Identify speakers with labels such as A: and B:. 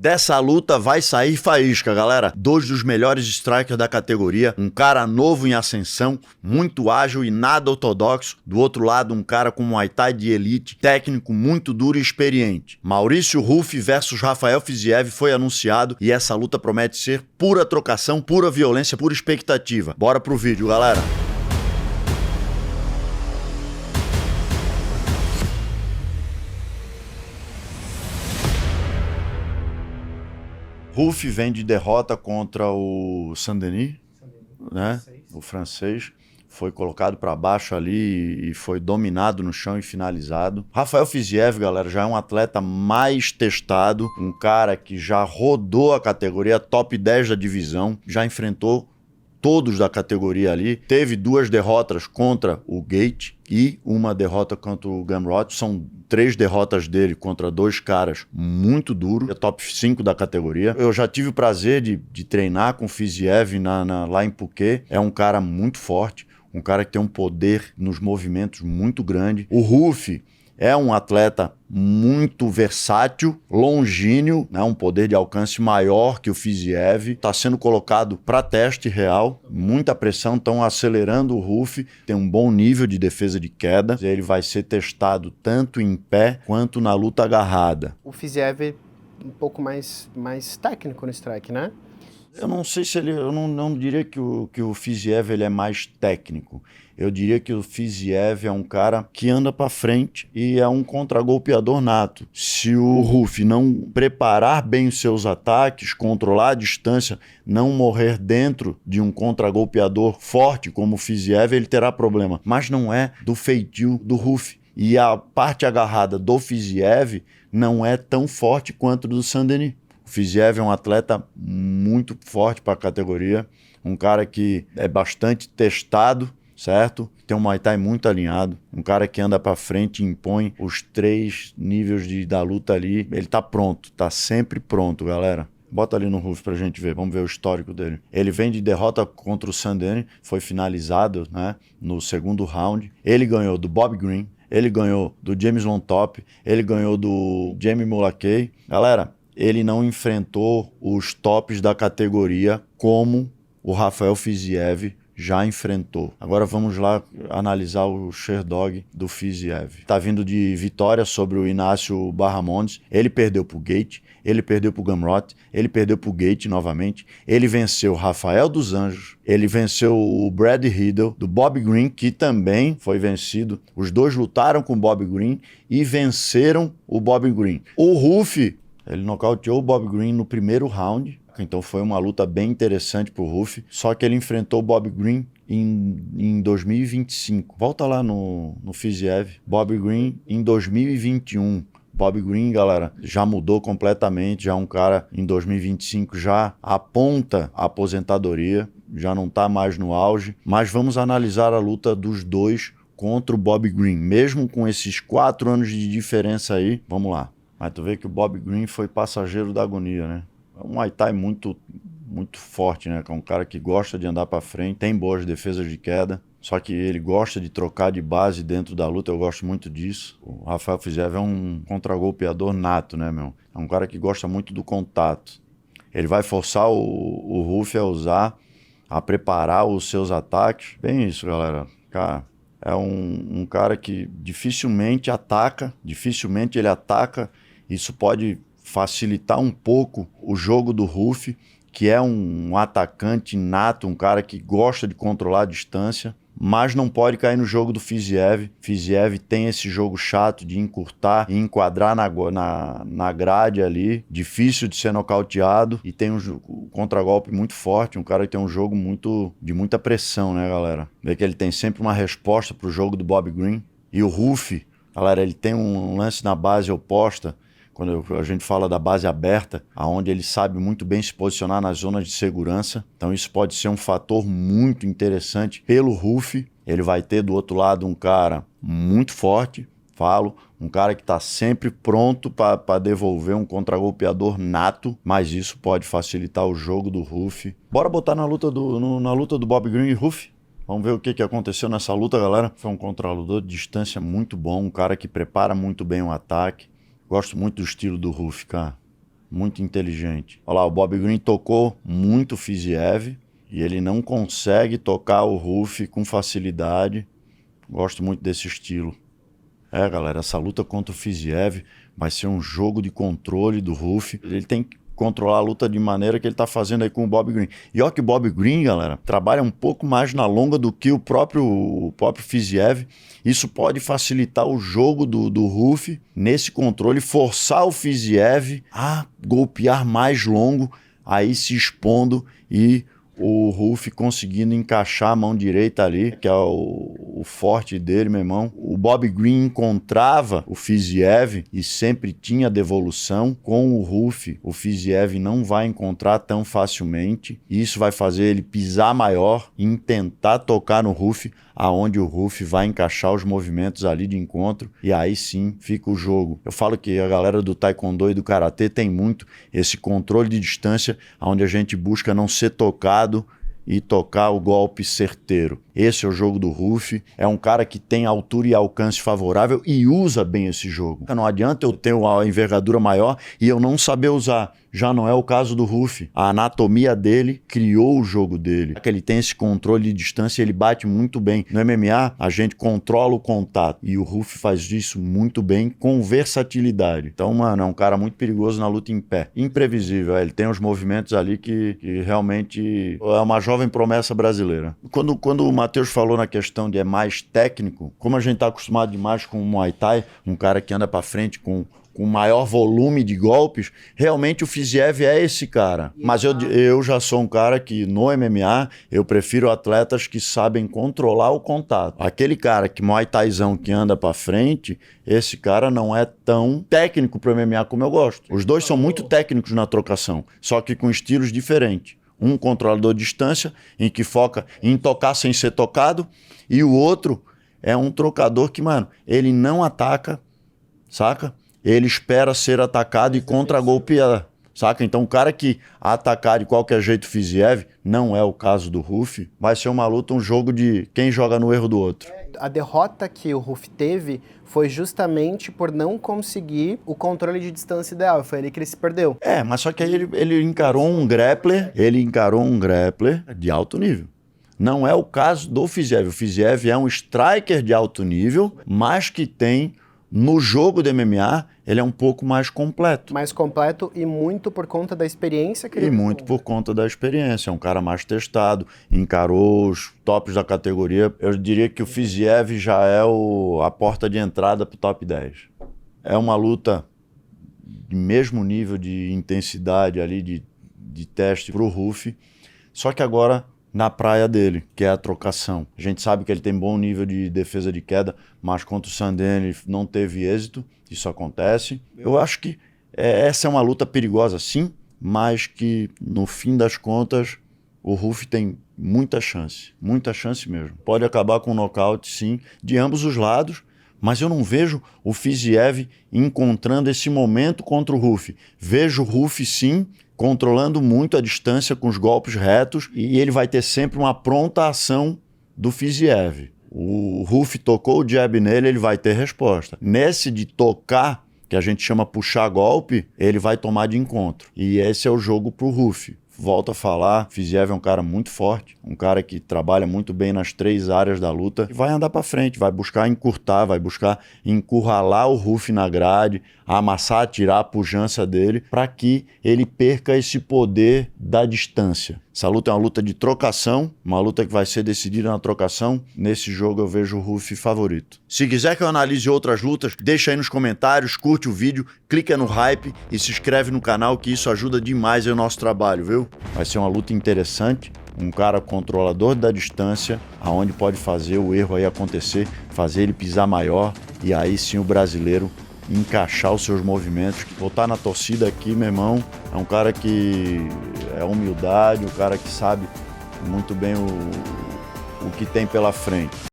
A: Dessa luta vai sair faísca, galera. Dois dos melhores strikers da categoria. Um cara novo em ascensão, muito ágil e nada ortodoxo. Do outro lado, um cara com Muay Thai de elite, técnico muito duro e experiente. Maurício Ruff versus Rafael Fiziev foi anunciado e essa luta promete ser pura trocação, pura violência, pura expectativa. Bora pro vídeo, galera. Ruff vem de derrota contra o Saint-Denis, né? O francês. Foi colocado para baixo ali e foi dominado no chão e finalizado. Rafael Fiziev, galera, já é um atleta mais testado, um cara que já rodou a categoria top 10 da divisão, já enfrentou todos da categoria ali. Teve 2 derrotas contra o Gate e uma derrota contra o Gamrot. São 3 derrotas dele contra 2 caras muito duros. É top 5 da categoria. Eu já tive o prazer de treinar com o Fiziev lá em Phuket. É um cara muito forte, um cara que tem um poder nos movimentos muito grande. O Ruff é um atleta muito versátil, longínquo, né? Um poder de alcance maior que o Fiziev. Está sendo colocado para teste real, muita pressão, estão acelerando o Ruff, tem um bom nível de defesa de queda. Ele vai ser testado tanto em pé quanto na luta agarrada.
B: O Fiziev um pouco mais técnico no strike, né?
A: Eu não sei se ele... Eu não diria que o Fiziev ele é mais técnico. Eu diria que o Fiziev é um cara que anda para frente e é um contragolpeador nato. Se o Ruff não preparar bem os seus ataques, controlar a distância, não morrer dentro de um contragolpeador forte como o Fiziev, ele terá problema. Mas não é do feitio do Ruff. E a parte agarrada do Fiziev não é tão forte quanto do Saint-Denis. O Fiziev é um atleta muito forte para a categoria, um cara que é bastante testado, certo? Tem um Muay Thai muito alinhado, um cara que anda para frente e impõe os 3 níveis da luta ali. Ele tá pronto, tá sempre pronto, galera. Bota ali no Ruff pra gente ver, vamos ver o histórico dele. Ele vem de derrota contra o Saint-Denis, foi finalizado, né, no segundo round. Ele ganhou do Bob Green, ele ganhou do James Lontop, ele ganhou do Jamie Mulakey. Galera, ele não enfrentou os tops da categoria como o Rafael Fiziev já enfrentou. Agora vamos lá analisar o Sherdog do Fiziev. Tá vindo de vitória sobre o Inácio Barramondes. Ele perdeu pro Gate, ele perdeu pro Gamrot, ele perdeu pro Gate novamente. Ele venceu o Rafael dos Anjos, ele venceu o Brad Riddle, do Bob Green, que também foi vencido. Os dois lutaram com o Bob Green e venceram o Bob Green. O Ruff, ele nocauteou o Bob Green no primeiro round, então foi uma luta bem interessante pro Ruff, só que ele enfrentou o Bob Green em 2025. Volta lá no Fiziev. Bob Green em 2021. Bob Green, galera, já mudou completamente, já é um cara em 2025, já aponta a aposentadoria, já não tá mais no auge, mas vamos analisar a luta dos dois contra o Bob Green, mesmo com esses 4 anos de diferença aí, vamos lá. Mas tu vê que o Bob Green foi passageiro da agonia, né? É um Muay Thai muito forte, né? É um cara que gosta de andar pra frente, tem boas defesas de queda, só que ele gosta de trocar de base dentro da luta, eu gosto muito disso. O Rafael Fiziev é um contragolpeador nato, né, meu? É um cara que gosta muito do contato. Ele vai forçar o Ruff a preparar os seus ataques. Bem isso, galera. Cara, é um cara que dificilmente ele ataca. Isso pode facilitar um pouco o jogo do Ruff, que é um atacante nato, um cara que gosta de controlar a distância, mas não pode cair no jogo do Fiziev. Fiziev tem esse jogo chato de encurtar e enquadrar na grade ali, difícil de ser nocauteado, e tem um contragolpe muito forte, um cara que tem um jogo de muita pressão, né, galera? Vê que ele tem sempre uma resposta pro jogo do Bob Green. E o Ruff, galera, ele tem um lance na base oposta, quando a gente fala da base aberta, onde ele sabe muito bem se posicionar nas zonas de segurança. Então isso pode ser um fator muito interessante pelo Ruff. Ele vai ter do outro lado um cara muito forte, um cara que está sempre pronto para devolver, um contragolpeador nato, mas isso pode facilitar o jogo do Ruff. Bora botar na luta do Bob Green e Ruff? Vamos ver o que aconteceu nessa luta, galera. Foi um controlador de distância muito bom, um cara que prepara muito bem o ataque. Gosto muito do estilo do Ruff, cara. muito inteligente. Olha lá, o Bob Green tocou muito o Fiziev e ele não consegue tocar o Ruff com facilidade. Gosto muito desse estilo. Galera, essa luta contra o Fiziev vai ser um jogo de controle do Ruff. Ele tem que controlar a luta de maneira que ele tá fazendo aí com o Bob Green. E olha que o Bob Green, galera, trabalha um pouco mais na longa do que o próprio Fiziev. Isso pode facilitar o jogo do Ruff nesse controle, forçar o Fiziev a golpear mais longo, aí se expondo e o Ruff conseguindo encaixar a mão direita ali, que é o forte dele, meu irmão. O Bob Green encontrava o Fiziev e sempre tinha devolução. Com o Ruff, o Fiziev não vai encontrar tão facilmente. Isso vai fazer ele pisar maior e tentar tocar no Ruff, aonde o Ruff vai encaixar os movimentos ali de encontro, e aí sim fica o jogo. Eu falo que a galera do Taekwondo e do Karatê tem muito esse controle de distância, onde a gente busca não ser tocado e tocar o golpe certeiro. Esse é o jogo do Ruff. É um cara que tem altura e alcance favorável e usa bem esse jogo. Não adianta eu ter uma envergadura maior e eu não saber usar. Já não é o caso do Ruff. A anatomia dele criou o jogo dele. Ele tem esse controle de distância e ele bate muito bem. No MMA, a gente controla o contato e o Ruff faz isso muito bem com versatilidade. Então, mano, é um cara muito perigoso na luta em pé. Imprevisível. Ele tem os movimentos ali que realmente é uma jovem promessa brasileira. Quando o Matheus falou na questão de mais técnico, como a gente tá acostumado demais com o Muay Thai, um cara que anda pra frente com maior volume de golpes, realmente o Fiziev é esse cara. Mas eu já sou um cara que no MMA eu prefiro atletas que sabem controlar o contato. Aquele cara que Muay Thaizão que anda pra frente, esse cara não é tão técnico pro MMA como eu gosto. Os dois são muito técnicos na trocação, só que com estilos diferentes. Um controlador de distância, em que foca em tocar sem ser tocado, e o outro é um trocador que, mano, ele não ataca, saca? Ele espera ser atacado e contra-golpear, saca? Então o cara que atacar de qualquer jeito o Fiziev, não é o caso do Ruff, vai ser uma luta, um jogo de quem joga no erro do outro.
B: A derrota que o Ruff teve foi justamente por não conseguir o controle de distância ideal. Foi ali que ele se perdeu.
A: Mas só que aí ele encarou um grappler, de alto nível. Não é o caso do Fiziev. O Fiziev é um striker de alto nível, mas que tem, no jogo de MMA, ele é um pouco mais completo.
B: Mais completo e muito por conta da experiência que ele...
A: E muito por conta da experiência. É um cara mais testado, encarou os tops da categoria. Eu diria que o Fiziev já é a porta de entrada para o top 10. É uma luta de mesmo nível de intensidade ali, de teste para o Ruff, só que agora na praia dele, que é a trocação. A gente sabe que ele tem bom nível de defesa de queda, mas contra o Sandin ele não teve êxito, isso acontece. Eu acho que essa é uma luta perigosa sim, mas que no fim das contas o Ruff tem muita chance mesmo. Pode acabar com um nocaute sim, de ambos os lados, mas eu não vejo o Fiziev encontrando esse momento contra o Ruff. Vejo o Ruff sim, controlando muito a distância com os golpes retos, e ele vai ter sempre uma pronta ação do Fiziev. O Ruff tocou o jab nele, ele vai ter resposta. Nesse de tocar, que a gente chama puxar golpe, ele vai tomar de encontro. E esse é o jogo pro Ruff. Volto a falar, Fiziev é um cara muito forte, um cara que trabalha muito bem nas 3 áreas da luta e vai andar para frente, vai buscar encurtar, vai buscar encurralar o Ruff na grade, amassar, tirar a pujança dele, para que ele perca esse poder da distância. Essa luta é uma luta de trocação, uma luta que vai ser decidida na trocação. Nesse jogo eu vejo o Ruff favorito. Se quiser que eu analise outras lutas, deixa aí nos comentários, curte o vídeo, clica no hype e se inscreve no canal, que isso ajuda demais aí o nosso trabalho, viu? Vai ser uma luta interessante, um cara controlador da distância, aonde pode fazer o erro aí acontecer, fazer ele pisar maior, e aí sim o brasileiro encaixar os seus movimentos. Botar na torcida aqui, meu irmão, é um cara que é humildade, um cara que sabe muito bem o que tem pela frente.